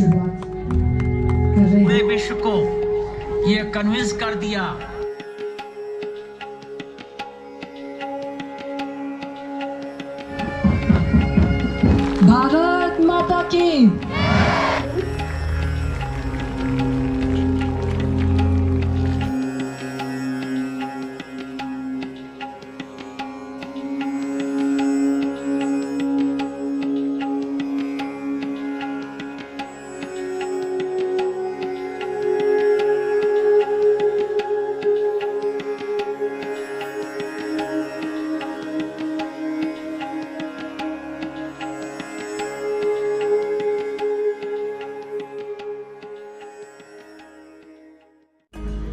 शुरुआत कर रहे पूरे हैं। विश्व को ये कन्विंस कर दिया भारत माता की।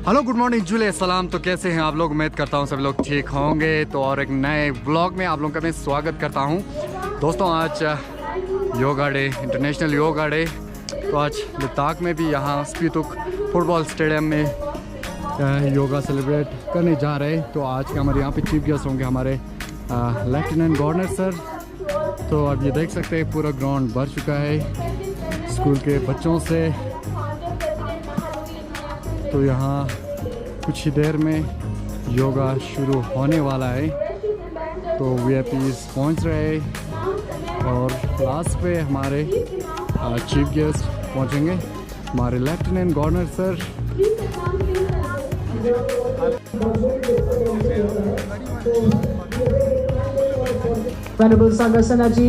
हेलो गुड मॉर्निंग जुले सलाम। तो कैसे हैं आप लोग? उम्मीद करता हूं सभी लोग ठीक होंगे। तो और एक नए व्लॉग में आप लोगों का मैं स्वागत करता हूं। दोस्तों आज yoga day, international yoga day. तो आज लद्दाख में भी यहाँ स्पीतुक फुटबॉल स्टेडियम में योगा सेलिब्रेट करने जा रहे हैं। तो आज के हमारे यहाँ पे चीफ गेस्ट होंगे हमारे लेफ्टिनेंट गवर्नर सर। तो अब ये देख सकते हैं पूरा ग्राउंड भर चुका है स्कूल के बच्चों से। तो यहाँ कुछ ही देर में योगा शुरू होने वाला है। तो वीआईपीज़ पहुँच रहे हैं और लास्ट पे हमारे चीफ गेस्ट पहुँचेंगे, हमारे lieutenant governor sir. Venerable Sangasana ji.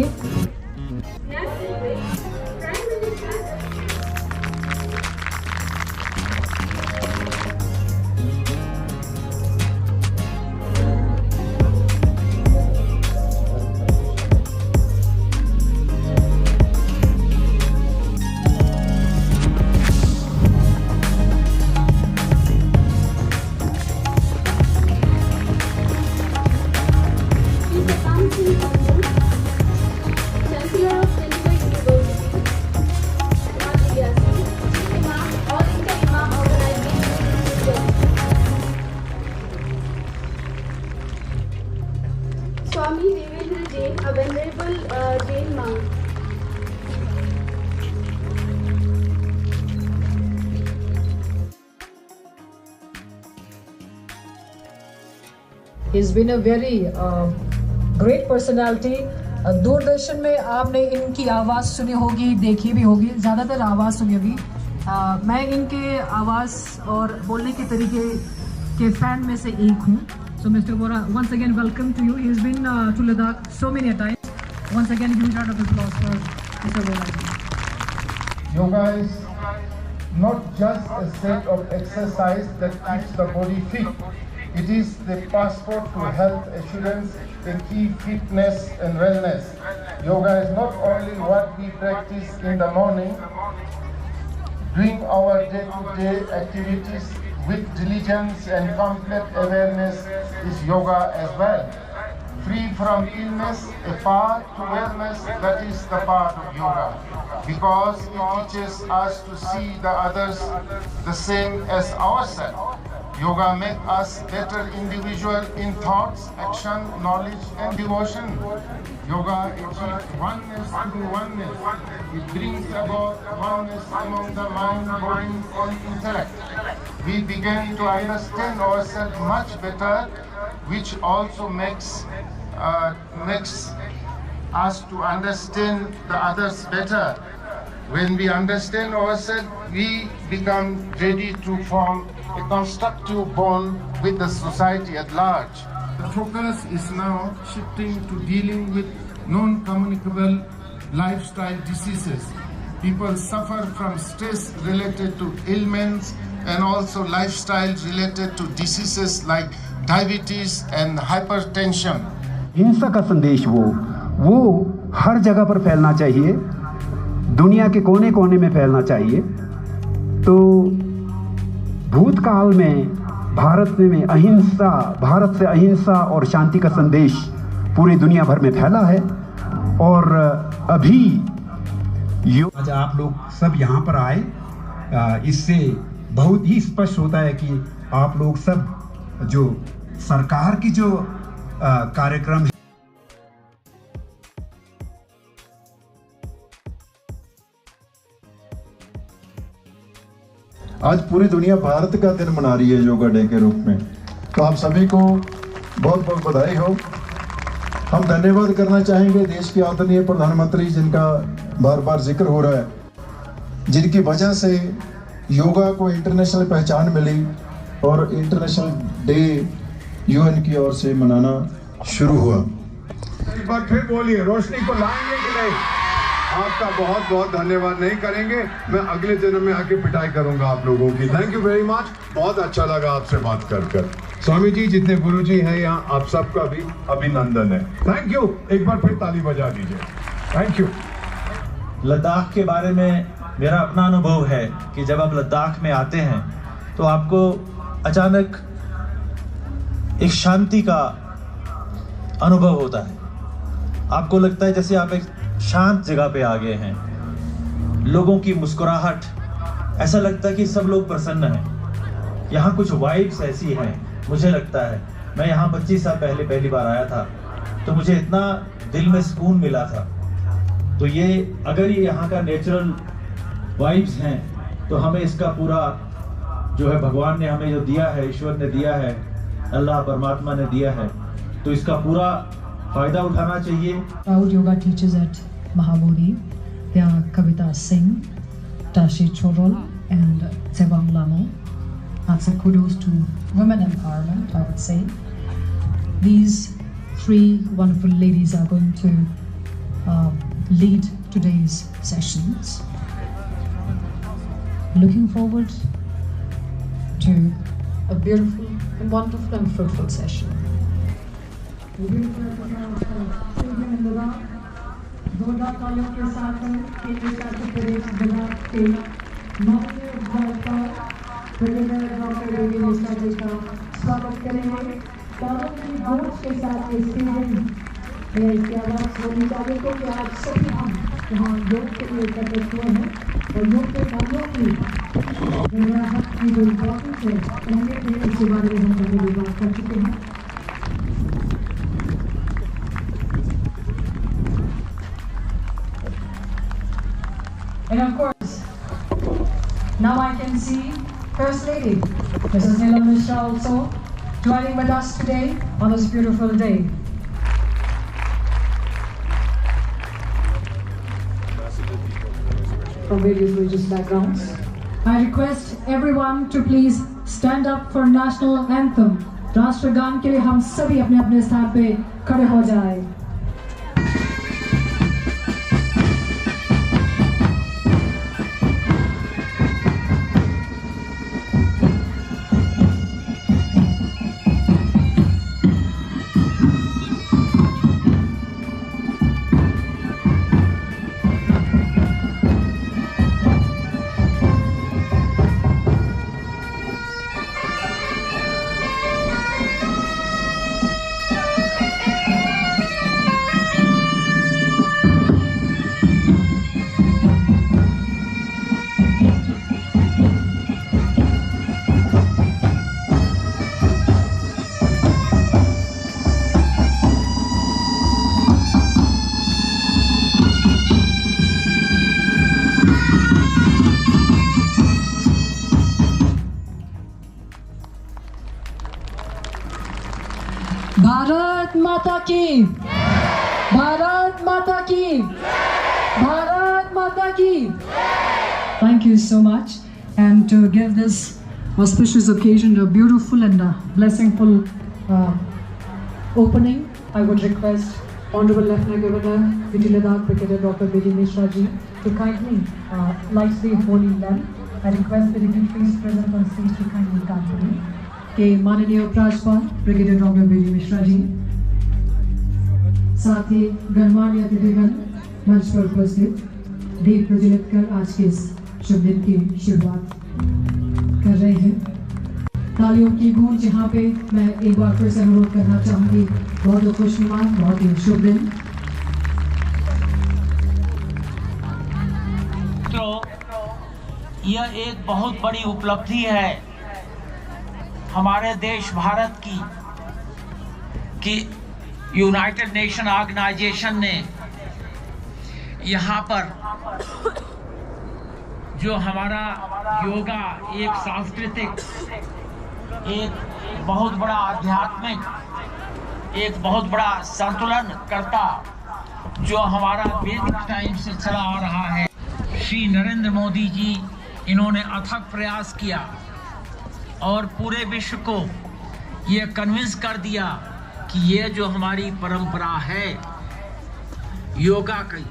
Swami Devendra Jain, a venerable Jain monk. He's been a very great personality. Doordarshan में आपने इनकी आवाज़ सुनी होगी, देखी भी होगी, ज़्यादातर आवाज़ सुनी होगी। मैं इनके आवाज़ और बोलने के तरीके के फ़ैन में से एक हूँ। So Mr. Vora, once again welcome to you. He's been to Ladakh so many times. Once again, huge round of applause for Mr. Vora. Yoga is not just a set of exercise that keeps the body fit. It is the passport to health assurance, the key fitness and wellness. Yoga is not only what we practice in the morning, doing our day-to-day activities with diligence and complete awareness is yoga as well. Free from illness, a path to wellness, that is the part of yoga. Because it teaches us to see the others the same as ourselves. Yoga makes us better individual in thoughts, action, knowledge and devotion. Yoga achieves oneness through oneness. It brings about oneness among the mind, body and intellect. We begin to understand ourselves much better, which also makes us to understand the others better. When we understand ourselves, we become ready to form a constructive bond with the society at large. The focus is now shifting to dealing with non-communicable lifestyle diseases. People suffer from stress related to ailments and also lifestyle related to diseases like diabetes and hypertension. हिंसा का संदेश वो हर जगह पर फैलना चाहिए, दुनिया के कोने कोने में फैलना चाहिए। तो भूतकाल में भारत से अहिंसा और शांति का संदेश पूरी दुनिया भर में फैला है। और अभी आज आप लोग सब यहाँ पर आए, इससे बहुत ही स्पष्ट होता है कि आप लोग सब जो सरकार की जो कार्यक्रम है, आज पूरी दुनिया भारत का दिन मना रही है योगा डे के रूप में। तो आप सभी को बहुत बहुत बधाई हो। हम धन्यवाद करना चाहेंगे देश के आदरणीय प्रधानमंत्री जिनका बार बार जिक्र हो रहा है, जिनकी वजह से योगा को इंटरनेशनल पहचान मिली और इंटरनेशनल डे यूएन की ओर से मनाना शुरू हुआ। एक बार फिर बोलिए, रोशनी को लाएंगे कि नहीं? आपका बहुत बहुत धन्यवाद नहीं करेंगे, मैं अगले जन्म में आके पिटाई करूंगा आप लोगों की। थैंक यू वेरी मच, बहुत अच्छा लगा आपसे बात कर। स्वामी जी, जितने गुरु जी हैं यहाँ, आप सबका भी अभिनंदन है। थैंक यू, एक बार फिर ताली बजा दीजिए। Thank you. लद्दाख के बारे में मेरा अपना अनुभव है कि जब आप लद्दाख में आते हैं तो आपको अचानक एक शांति का अनुभव होता है। आपको लगता है जैसे आप एक शांत जगह पे आ गए हैं। लोगों की मुस्कुराहट, ऐसा लगता है कि सब लोग प्रसन्न हैं। यहाँ कुछ वाइब्स ऐसी हैं, मुझे लगता है। मैं यहाँ 25 साल पहले पहली बार आया था तो मुझे इतना दिल में सुकून मिला था। तो ये अगर ये यहाँ का नेचुरल वाइब्स हैं तो हमें इसका पूरा जो है भगवान ने हमें जो दिया है, ईश्वर ने दिया है, अल्लाह परमात्मा ने दिया है, तो इसका पूरा फायदा उठाना चाहिए। Proud yoga teachers at Mahabodhi, they are Kavita Singh, Tashi Chorol and Sebam Lamo. That's a kudos to women empowerment, I would say. These three wonderful ladies are going to lead today's sessions. Looking forward to a beautiful and wonderful and fruitful session. जोरदार तालियों के साथ स्वागत करेंगे। तालियों की गूंज के साथ इसकी आवाज़ होनी चाहिए क्योंकि आज सभी हम यहाँ योग के लिए एकत्रित हुए हैं और योग के कार्यों की जो इम्पोर्टेंस है अहमियत है, इसके बारे में हम पहले बात कर चुके हैं। And of course, now I can see First Lady, Mrs. Neela Mishra, also joining with us today on this beautiful day. From various religious backgrounds. I request everyone to please stand up for national anthem. राष्ट्रगान के लिए हम सभी अपने अपने स्थान पे खड़े हो जाएं। भारत माता की, भारत माता की, भारत माता की। Thank you so much, and to give this auspicious occasion a beautiful and blessingful opening, I would request Honorable Lieutenant Governor Viti Ladakh Brigadier Dr. B.D. Mishra ji to kindly light the holy lamp. I request the dignitaries present on stage to kindly accompany के माननीय उपराज्यपाल brigadier doctor B.D. Mishra ji, साथ ही गणमान्य अतिथिगण मंच पर उपस्थित दीप प्रज्वलित कर आज के इस शुभ दिन की शुरुआत कर रहे हैं। तालियों की गूंज यहाँ पे मैं एक बार फिर से अनुरोध करना चाहूंगी। बहुत ही खुशनुमा, बहुत ही शुभ दिन। तो यह एक बहुत बड़ी उपलब्धि है हमारे देश भारत की कि यूनाइटेड नेशन ऑर्गेनाइजेशन ने यहाँ पर जो हमारा योगा एक सांस्कृतिक, एक बहुत बड़ा आध्यात्मिक, एक बहुत बड़ा संतुलन करता, जो हमारा वैदिक टाइम से चला आ रहा है। श्री नरेंद्र मोदी जी, इन्होंने अथक प्रयास किया और पूरे विश्व को ये कन्विंस कर दिया कि ये जो हमारी परंपरा है योगा की,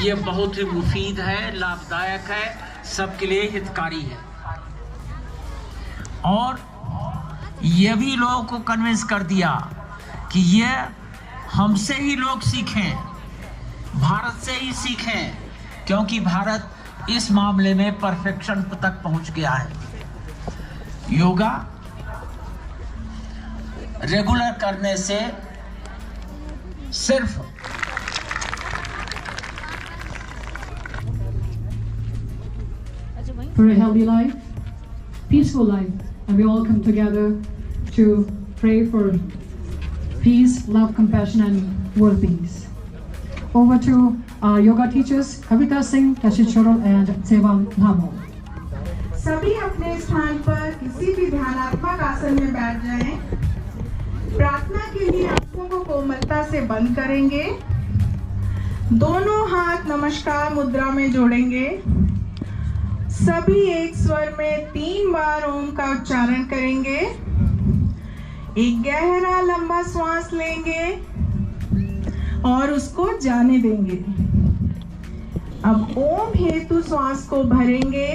ये बहुत ही मुफीद है, लाभदायक है, सबके लिए हितकारी है। और ये भी लोगों को कन्विंस कर दिया कि ये हमसे ही लोग सीखें, भारत से ही सीखें, क्योंकि भारत इस मामले में परफेक्शन तक पहुंच गया है। योगा रेगुलर करने से सिर्फ for a healthy life, peaceful life, and we all come together to pray for peace, love, compassion, and world peace. Over to our yoga teachers, Kavita Singh, Kashi Chorol, and Seval Namo. सभी अपने स्थान पर किसी भी ध्यानात्मक आसन में बैठ जाएं। प्रार्थना के लिए आंखों को कोमलता से बंद करेंगे। दोनों हाथ नमस्कार मुद्रा में जोड़ेंगे। सभी एक स्वर में 3 बार ओम का उच्चारण करेंगे। एक गहरा लंबा श्वास लेंगे और उसको जाने देंगे। अब ओम हेतु श्वास को भरेंगे।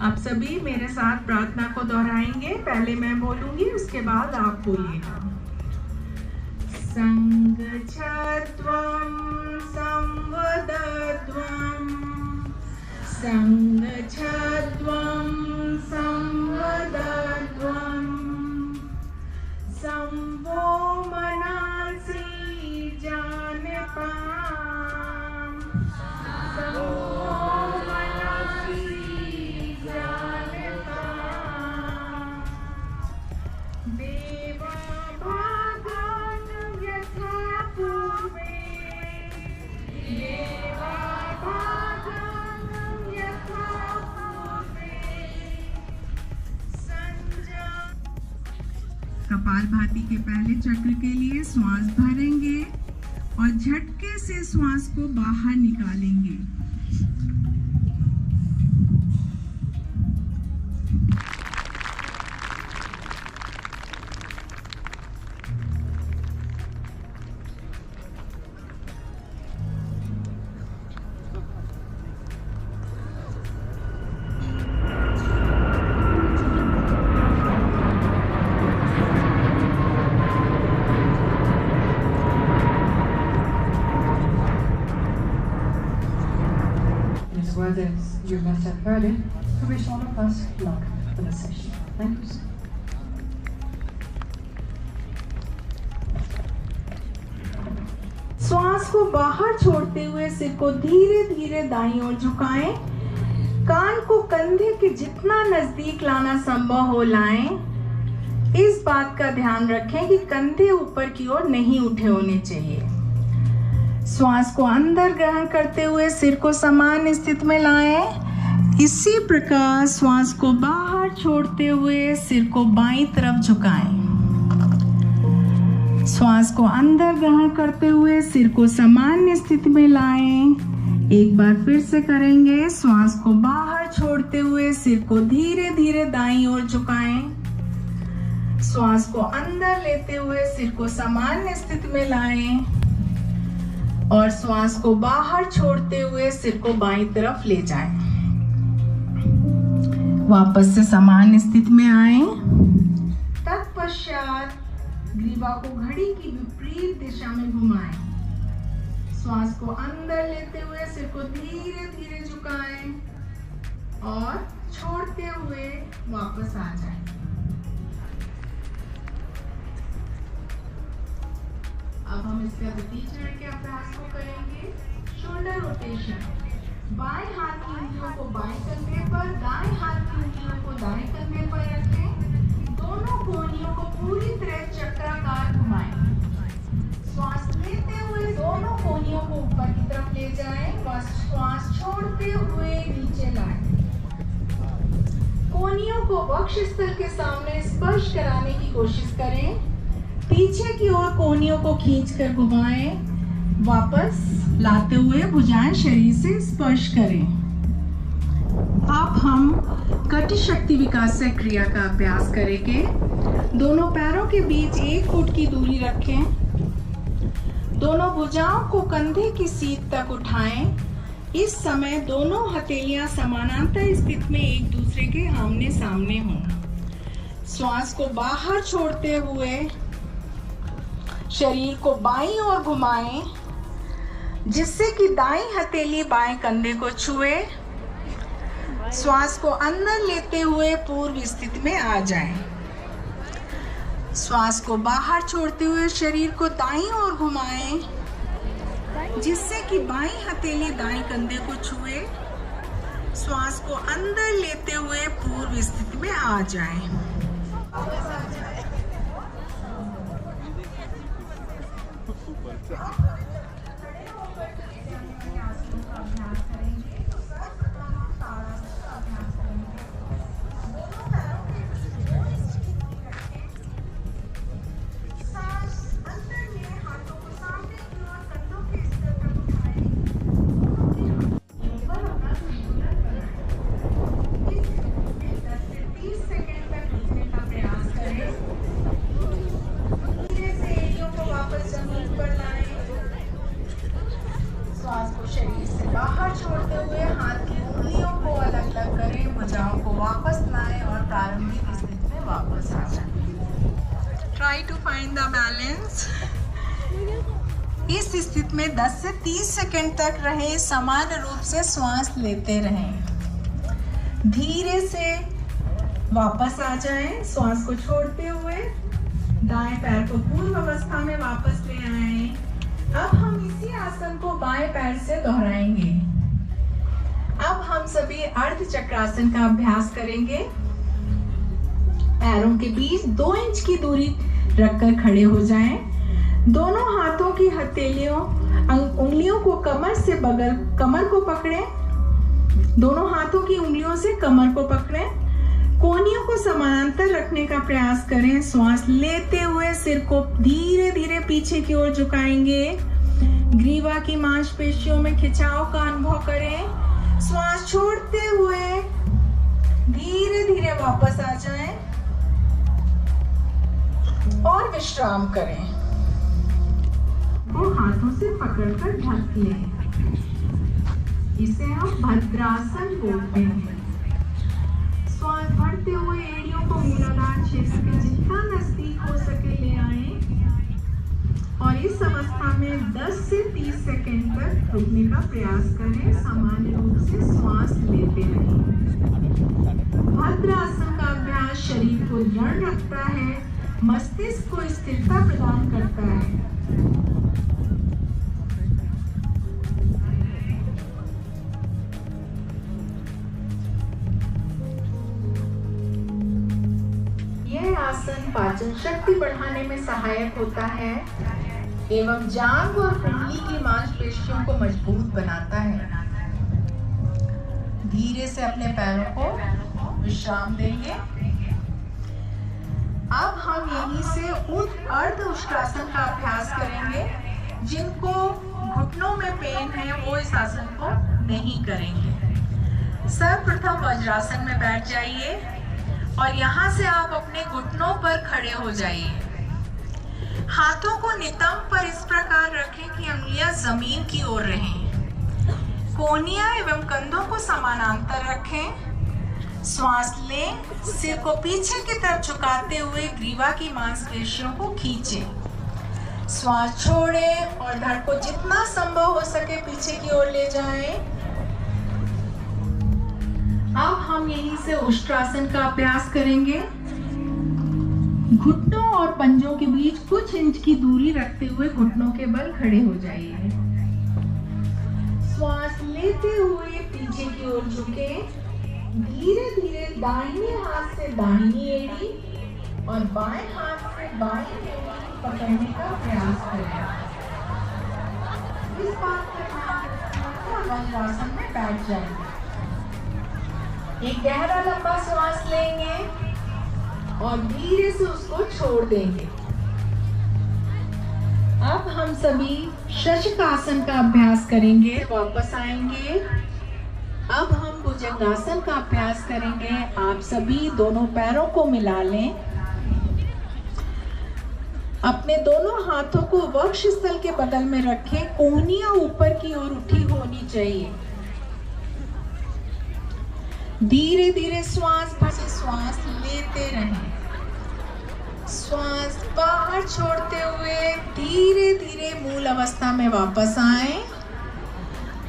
आप सभी मेरे साथ प्रार्थना को दोहराएंगे। पहले मैं बोलूंगी, उसके बाद आप बोलिएगा। संगच्छध्वं संवदध्वं, संगच्छध्वं संवदध्वं, संभो मनांसि जानताम्, संभो मनांसि जानताम्, देवा भागं यथा पूर्वे, देवा भागं यथा पूर्वे, कपालभाति के पहले चक्र के लिए श्वास भरेंगे और झटके से श्वास को बाहर निकालेंगे। As you must have heard it, to wish all of us luck for the session. Thank you. श्वास को बाहर छोड़ते हुए सिर को धीरे धीरे दाईं ओर झुकाएं। कान को कंधे के जितना नजदीक लाना संभव हो लाएं। इस बात का ध्यान रखें कि कंधे ऊपर की ओर नहीं उठे होने चाहिए। श्वास को अंदर ग्रहण करते हुए सिर को समान स्थिति में लाएं। इसी प्रकार श्वास को बाहर छोड़ते हुए सिर को बाईं तरफ झुकाएं। श्वास को अंदर ग्रहण करते हुए सिर को समान स्थिति में लाएं। एक बार फिर से करेंगे। श्वास को बाहर छोड़ते हुए सिर को धीरे धीरे दाईं ओर झुकाएं। श्वास को अंदर लेते हुए सिर को समान स्थिति में लाएं और श्वास को बाहर छोड़ते हुए सिर को बाईं तरफ ले जाएं। वापस से समान स्थिति में आएं। तत्पश्चात ग्रीवा को घड़ी की विपरीत दिशा में घुमाएं। श्वास को अंदर लेते हुए सिर को धीरे धीरे झुकाएं और छोड़ते हुए वापस आ जाएं। अब हम इसके अवधि चरण के अभ्यास को करेंगे। शोल्डर रोटेशन, बाएं हाथ की उंगलियों को बाएं कंधे पर, दाएं हाथ की उंगलियों को दाएं कंधे पर रखें। दोनों कोहनियों को पूरी तरह चक्राकार घुमाएं। श्वास लेते हुए दोनों कोहनियों को ऊपर की तरफ ले जाएं व श्वास छोड़ते हुए नीचे लाएं। कोहनियों को वक्ष स्थल के सामने स्पर्श कराने की कोशिश करें। पीछे की ओर कोहनियों को खींचकर घुमाएं। वापस लाते हुए भुजाएं शरीर से स्पर्श करें। अब हम कटी शक्ति विकास क्रिया का अभ्यास करेंगे। दोनों पैरों के बीच 1 फुट की दूरी रखें। दोनों भुजाओं को कंधे की सीध तक उठाएं। इस समय दोनों हथेलियां समानांतर स्थिति में एक दूसरे के आमने सामने हों। श्वास को बाहर छोड़ते हुए शरीर को बाईं ओर घुमाएं, जिससे कि दाईं हथेली बाएं कंधे को छुए। श्वास को अंदर लेते हुए पूर्व स्थिति में आ जाएं। श्वास को बाहर छोड़ते हुए शरीर को दाईं ओर घुमाएं, जिससे कि बाईं हथेली दाईं कंधे को छुए। श्वास को अंदर लेते हुए पूर्व स्थिति में आ जाएं। श्वास को शरीर से बाहर छोड़ते हुए हाथ की उंगलियों को अलग अलग करें, भुजाओं को वापस लाएं और प्रारंभिक स्थिति में वापस आ जाएं। Try to find the balance. इस स्थिति में 10 से 30 सेकंड तक रहें। समान रूप से श्वास लेते रहें। धीरे से वापस आ जाएं। श्वास को छोड़ते हुए दाएं पैर को पूर्व अवस्था में वापस ले आएं। अब हम इसी आसन को बाएं पैर से दोहराएंगे। अब हम सभी अर्ध चक्रासन का अभ्यास करेंगे। पैरों के बीच 2 इंच की दूरी रखकर खड़े हो जाएं। दोनों हाथों की हथेलियों उंगलियों को कमर को पकड़ें। दोनों हाथों की उंगलियों से कमर को पकड़ें। कोहनियों को समानांतर रखने का प्रयास करें। श्वास लेते हुए सिर को धीरे धीरे पीछे की ओर झुकाएंगे। ग्रीवा की मांसपेशियों में खिंचाव का अनुभव करें। श्वास छोड़ते हुए धीरे धीरे वापस आ जाएं और विश्राम करें। वो हाथों से पकड़कर ढक लें। इसे हम भद्रासन बोलते हैं। श्वास भरते हुए एड़ियों को मूलाधार क्षेत्र के जितना नजदीक हो सके ले आएं और इस अवस्था में 10 से 30 सेकंड तक रुकने का प्रयास करें। सामान्य रूप से श्वास लेते रहें। भद्रासन का अभ्यास शरीर को दृढ़ रखता है, मस्तिष्क को स्थिरता प्रदान करता है। आसन पाचन शक्ति बढ़ाने में सहायक होता है एवं जांघ और कुंडली की मांसपेशियों को मजबूत बनाता है। धीरे से अपने पैरों को विश्राम देंगे। अब हम यहीं से अर्ध उष्ट्रासन का अभ्यास करेंगे। जिनको घुटनों में पेन है वो इस आसन को नहीं करेंगे। सर्वप्रथम वज्रासन में बैठ जाइए और यहाँ से आप अपने घुटनों पर खड़े हो जाइए। हाथों को नितंब पर इस प्रकार रखें कि अंगुलियां जमीन की ओर रहें। कोहनियां एवं कंधों को समानांतर रखें। श्वास लें, सिर को पीछे की तरफ झुकाते हुए ग्रीवा की मांसपेशियों को खींचें। श्वास छोड़ें और धड़ को जितना संभव हो सके पीछे की ओर ले जाएं। अब हम यहीं से उष्ट्रासन का अभ्यास करेंगे। घुटनों और पंजों के बीच कुछ इंच की दूरी रखते हुए घुटनों के बल खड़े हो जाइए। श्वास लेते हुए पीछे की ओर झुके। धीरे धीरे दाहिने हाथ से दाहिनी एड़ी और बाएं हाथ से बाएं एड़ी पकड़ने का प्रयास करें। इस बात का ध्यान रखना वज्रासन में बैठ जाएंगे। एक गहरा लंबा श्वास लेंगे और धीरे से उसको छोड़ देंगे। अब हम सभी शशकासन का अभ्यास करेंगे। वापस आएंगे। अब हम भुजंगासन का अभ्यास करेंगे। आप सभी दोनों पैरों को मिला लें। अपने दोनों हाथों को वक्ष स्थल के बगल में रखें। कोहनियां ऊपर की ओर उठी होनी चाहिए। धीरे धीरे श्वास लेते रहें। श्वास बाहर छोड़ते हुए धीरे धीरे मूल अवस्था में वापस आएं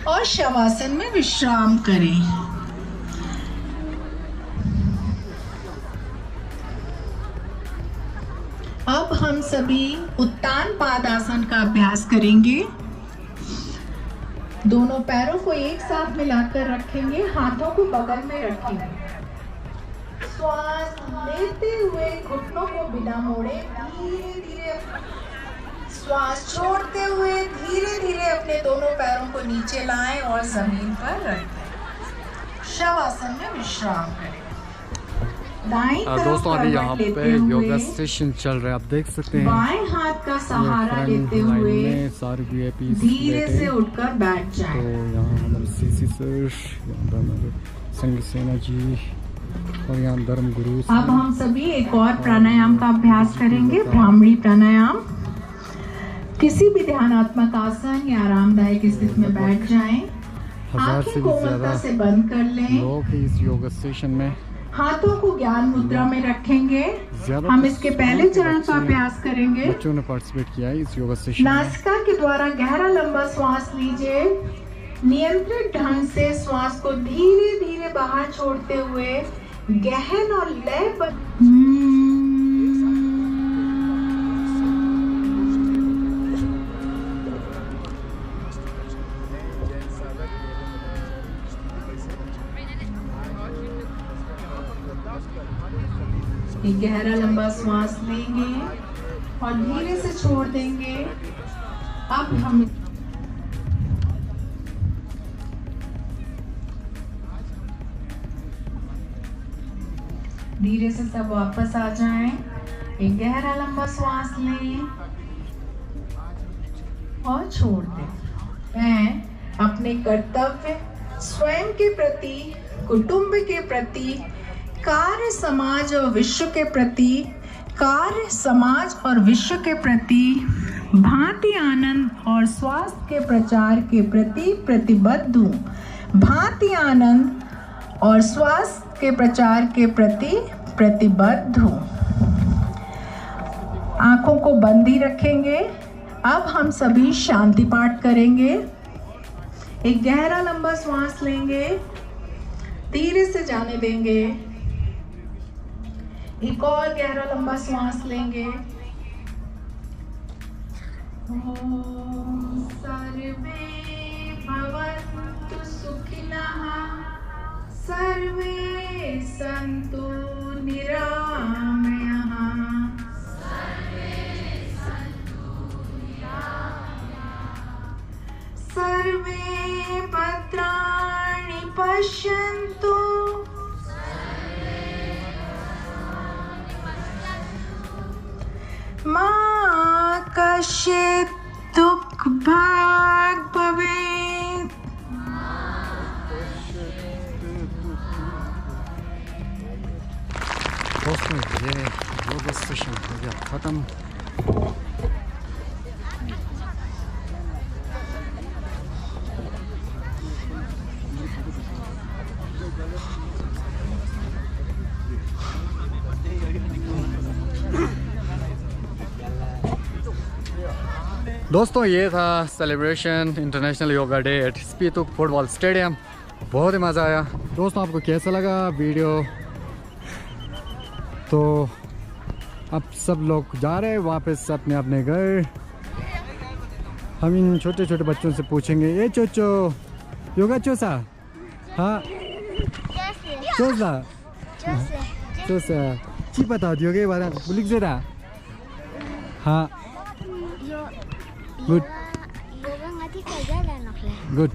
और शवासन में विश्राम करें। अब हम सभी उत्तान पादासन का अभ्यास करेंगे। दोनों पैरों को एक साथ मिलाकर रखेंगे। हाथों को बगल में रखेंगे। श्वास लेते हुए घुटनों को बिना मोड़े धीरे धीरे श्वास छोड़ते हुए धीरे धीरे अपने दोनों पैरों को नीचे लाएं और जमीन पर रखें। शवासन में विश्राम करें। दाईं तरफ दोस्तों अभी यहाँ करवट पे लेते योगा हुए सेशन चल रहा है, आप देख सकते हैं। बाएं हाथ का सहारा लेते हुए सारे VIPs धीरे बैठे से हैं। उठकर बैठ तो जाएं। यहाँ हमारे CC सर, यहाँ पर हमारे संग सेना जी और यहाँ धर्म गुरु। अब हम सभी एक और प्राणायाम का अभ्यास करेंगे। भ्रामरी प्राणायाम। किसी भी ध्यानात्मक आसन या आरामदायक स्थिति में बैठ जाएं। 1000 से आंखें भी कोमलता ज्यादा से बंद कर लें। लोग हैं इस योगा सेशन में। हाथों को ज्ञान मुद्रा में रखेंगे। ज्यादा हम इसके पहले चरण का बच्चे- अभ्यास करेंगे। बच्चों ने पार्टिसिपेट किया है इस योगा सेशन में। नासिका के द्वारा गहरा लंबा श्वास लीजिए। नियंत्रित ढंग से श्वास को धीरे धीरे बाहर छोड़ते हुए गहन और लयबद्ध एक गहरा लंबा श्वास लेंगे और धीरे से छोड़ देंगे। अब हम धीरे से सब वापस आ जाएं। एक गहरा लंबा श्वास लें और छोड़ दें। मैं अपने कर्तव्य स्वयं के प्रति, कुटुंब के प्रति, कार्य समाज और विश्व के प्रति, कार्य समाज और विश्व के प्रति, भांति आनंद और स्वास्थ्य के प्रचार के प्रति प्रतिबद्ध हूँ। भांति आनंद और स्वास्थ्य के प्रचार के प्रति प्रतिबद्ध हूँ। आंखों को बंद ही रखेंगे। अब हम सभी शांति पाठ करेंगे। एक गहरा लंबा श्वास लेंगे, धीरे से जाने देंगे। एक और गहरा लंबा श्वास लेंगे। ओम सर्वे भवन्तु सुखिनः, सर्वे सन्तु निरामयाः, सर्वे भद्राणि पश्यन्तु, मा कश्चित् दुःखभाग् भवेत्। दोस्तों ये योगा सेशन हो गया खत्म। दोस्तों ये था celebration international yoga day at Spituk football stadium. बहुत ही मज़ा आया। दोस्तों आपको कैसा लगा वीडियो, तो अब सब लोग जा रहे हैं वापस अपने अपने घर। हम इन छोटे छोटे बच्चों से पूछेंगे, ये चोचो योगा चोसा? हाँ चोसा चोसा ची बताओ योगा बारे में बुलिक जरा। हाँ good good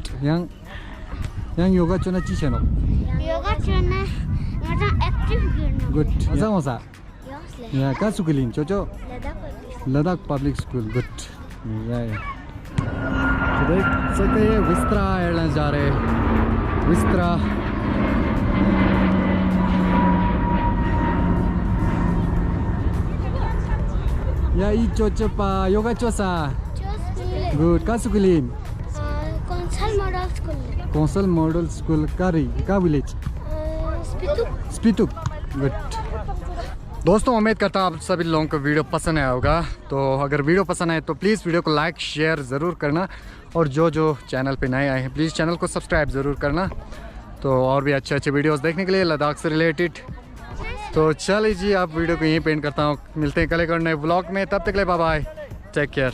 yang yoga chona chi cheno yoga chona ngata active girno good masa masa ya ka sukulin chocho Ladakh public school good yeah तो देख सकते हैं विस्त्रा एयरलाइंस जा रहे हैं विस्त्रा। या ई चोचो पा योगा चोसा गुड का सुकुलिन कौशल मॉडल स्कूल का विलेज स्पितुक गुड। दोस्तों उम्मीद करता हूँ आप सभी लोगों को वीडियो पसंद आया होगा। तो अगर वीडियो पसंद आए तो प्लीज़ वीडियो को लाइक शेयर ज़रूर करना और जो जो चैनल पे नए आए हैं प्लीज़ चैनल को सब्सक्राइब ज़रूर करना। तो और भी अच्छे अच्छे वीडियोस देखने के लिए लद्दाख से रिलेटेड। तो चलिए जी आप वीडियो को यहीं पेंट करता हूँ। मिलते हैं कल एक और नए व्लॉग में, तब तक के लिए बाय बाय, टेक केयर।